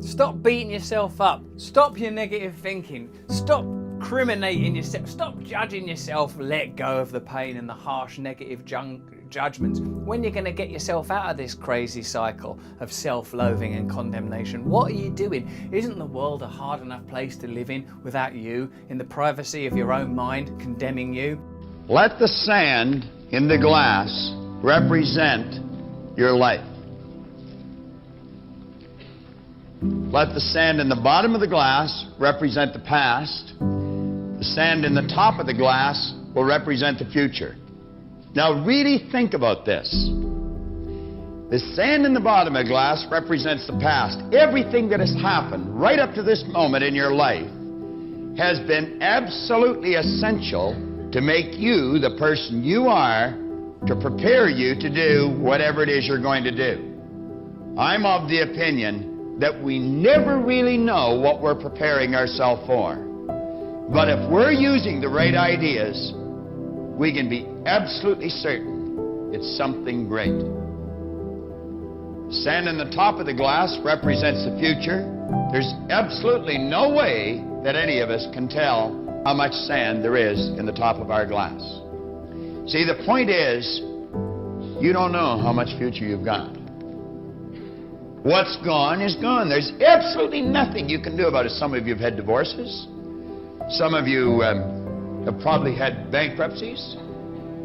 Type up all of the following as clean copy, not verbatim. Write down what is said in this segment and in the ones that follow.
Stop beating yourself up. Stop your negative thinking. Stop criminating yourself. Stop judging yourself. Let go of the pain and the harsh negative judgments. When you're going to get yourself out of this crazy cycle of self-loathing and condemnation? What are you doing? Isn't the world a hard enough place to live in without you, in the privacy of your own mind, condemning you? Let the sand in the glass represent your life. Let the sand in the bottom of the glass represent the past. The sand in the top of the glass will represent the future. Now really think about this. The sand in the bottom of the glass represents the past. Everything that has happened right up to this moment in your life has been absolutely essential to make you the person you are, to prepare you to do whatever it is you're going to do. I'm of the opinion that we never really know what we're preparing ourselves for. But if we're using the right ideas, we can be absolutely certain it's something great. Sand in the top of the glass represents the future. There's absolutely no way that any of us can tell how much sand there is in the top of our glass. See, the point is, you don't know how much future you've got. What's gone is gone. There's absolutely nothing you can do about it. Some of you have had divorces. Some of you have probably had bankruptcies.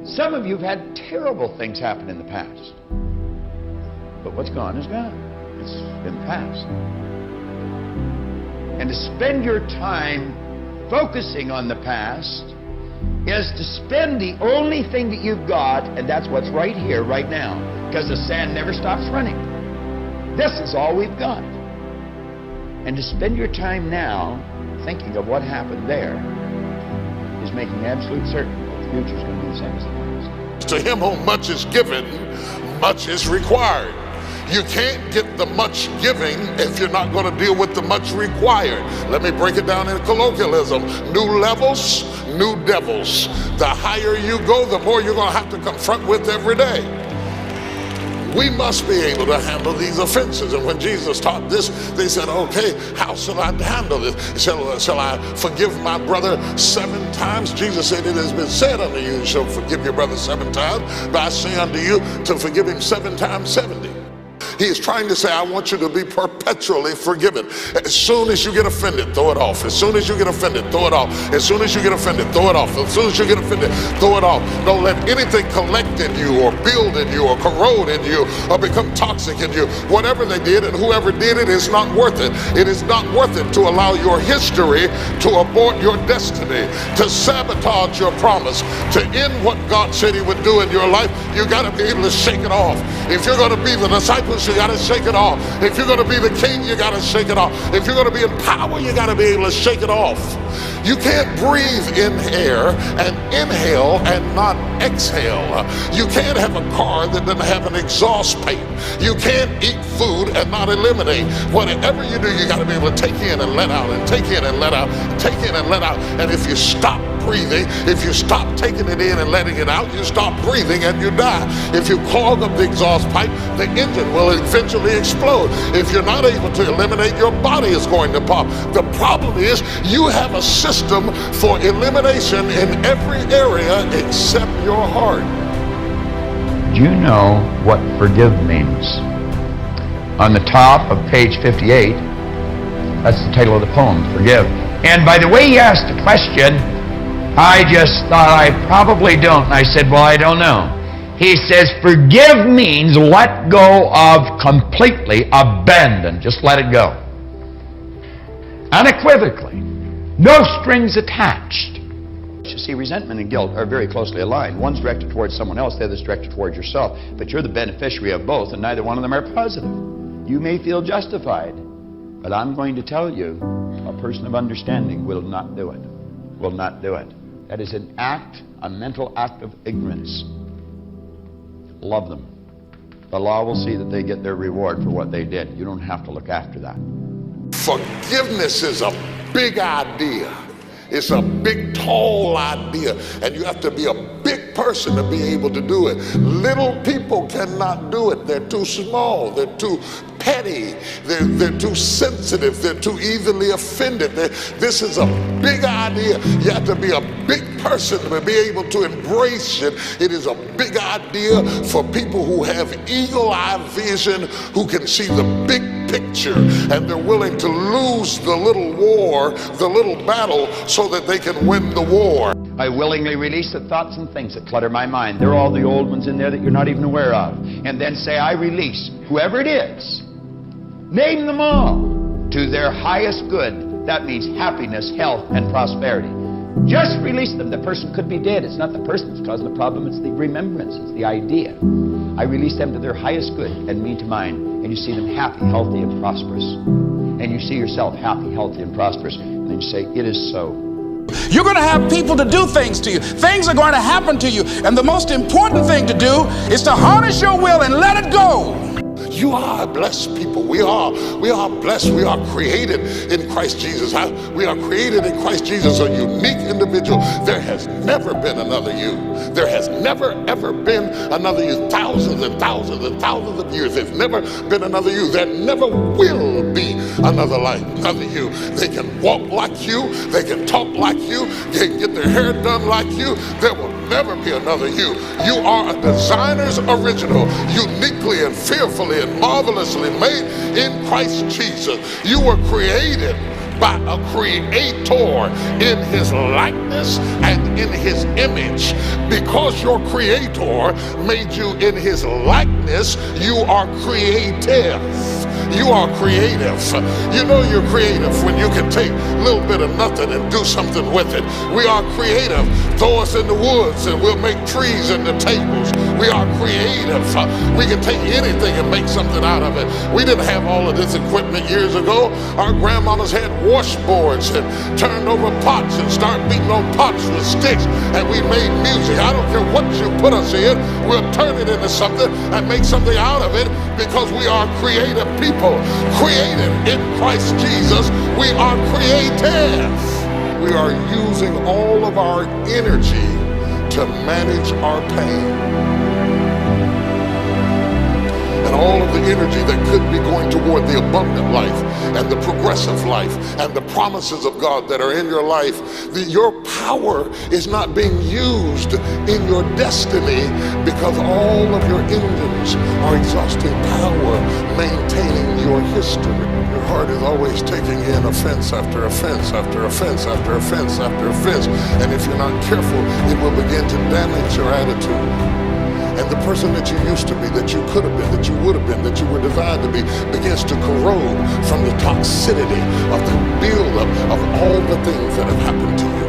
Some of you have had terrible things happen in the past. But what's gone is gone. It's in the past. And to spend your time focusing on the past is to spend the only thing that you've got, and that's what's right here, right now, because the sand never stops running. This is all we've got. And to spend your time now thinking of what happened there is making absolute certain that the future is going to be the same as the past. To him whom much is given, much is required. You can't get the much giving if you're not going to deal with the much required. Let me break it down in colloquialism. New levels, new devils. The higher you go, the more you're going to have to confront with every day. We must be able to handle these offenses. And when Jesus taught this, they said, okay, how shall I handle this? Shall I forgive my brother 7 times? Jesus said, it has been said unto you, you shall forgive your brother 7 times. But I say unto you to forgive him 7 times 70. He is trying to say, I want you to be perpetually forgiven. As soon as you get offended, throw it off. As soon as you get offended, throw it off. As soon as you get offended, throw it off. As soon as you get offended, throw it off. Don't let anything collect in you or build in you or corrode in you or become toxic in you. Whatever they did and whoever did it is not worth it. It is not worth it to allow your history to abort your destiny, to sabotage your promise, to end what God said he would do in your life. You got to be able to shake it off. If you're going to be the disciples, you got to shake it off. If you're going to be the king, you got to shake it off. If you're going to be in power, you got to be able to shake it off. You can't breathe in air and inhale and not exhale. You can't have a car that doesn't have an exhaust pipe. You can't eat food and not eliminate. Whatever you do, you got to be able to take in and let out, and take in and let out, take in and let out. And if you stop breathing, if you stop taking it in and letting it out, you stop breathing and you die. If you clog up the exhaust pipe, the engine will eventually explode. If you're not able to eliminate, your body is going to pop. The problem is you have a system for elimination in every area except your heart. Do you know what forgive means? On the top of page 58, that's the title of the poem, Forgive. And by the way he asked the question, I just thought I probably don't. And I said, well, I don't know. He says, forgive means let go of completely, abandon. Just let it go. Unequivocally. No strings attached. You see, resentment and guilt are very closely aligned. One's directed towards someone else, the other's directed towards yourself. But you're the beneficiary of both, and neither one of them are positive. You may feel justified, but I'm going to tell you, a person of understanding will not do it. Will not do it. That is an act, a mental act of ignorance. Love them. The law will see that they get their reward for what they did. You don't have to look after that. Forgiveness is a big idea. It's a big, tall idea. And you have to be a big person to be able to do it. Little people cannot do it. They're too small. They're too petty. They're too sensitive. They're too easily offended. This is a big idea. You have to be a big person to be able to embrace it. It is a big idea for people who have eagle-eye vision, who can see the big picture, and they're willing to lose the little war, the little battle, so that they can win the war. I willingly release the thoughts and things that clutter my mind. They're all the old ones in there that you're not even aware of. And then say, I release whoever it is. Name them all to their highest good. That means happiness, health, and prosperity. Just release them. The person could be dead. It's not the person that's causing the problem. It's the remembrance. It's the idea. I release them to their highest good and me to mine. And you see them happy, healthy, and prosperous. And you see yourself happy, healthy, and prosperous. And then you say, it is so. You're going to have people to do things to you. Things are going to happen to you. And the most important thing to do is to harness your will and let it go. You are blessed people. We are blessed. We are created in Christ Jesus. We are created in Christ Jesus, a unique individual. There has never been another you. There has never, ever been another you. Thousands and thousands and thousands of years. There's never been another you. There never will be another you. They can walk like you. They can talk like you. They can get their hair done like you. There will never be another you. You are a designer's original, uniquely and fearfully and marvelously made in Christ Jesus. You were created by a creator in his likeness and in his image. Because your creator made you in his likeness, you are creative. You are creative. You know you're creative when you can take a little bit of nothing and do something with it. We are creative. Throw us in the woods and we'll make trees into tables. We are creative. We can take anything and make something out of it. We didn't have all of this equipment years ago. Our grandmothers had washboards and turned over pots and started beating on pots with sticks, and we made music. I don't care what you put us in, we'll turn it into something and make something out of it, because we are creative people. Created in Christ Jesus, we are creative. We are using all of our energy to manage our pain. And all of the energy that could be going toward the abundant life and the progressive life and the promises of God that are in your life. Your power is not being used in your destiny because all of your engines are exhausting power, maintaining your history. Your heart is always taking in offense after offense after offense after offense after offense. And if you're not careful, it will begin to damage your attitude. And the person that you used to be, that you could have been, that you would have been, that you were designed to be, begins to corrode from the toxicity of the buildup of all the things that have happened to you.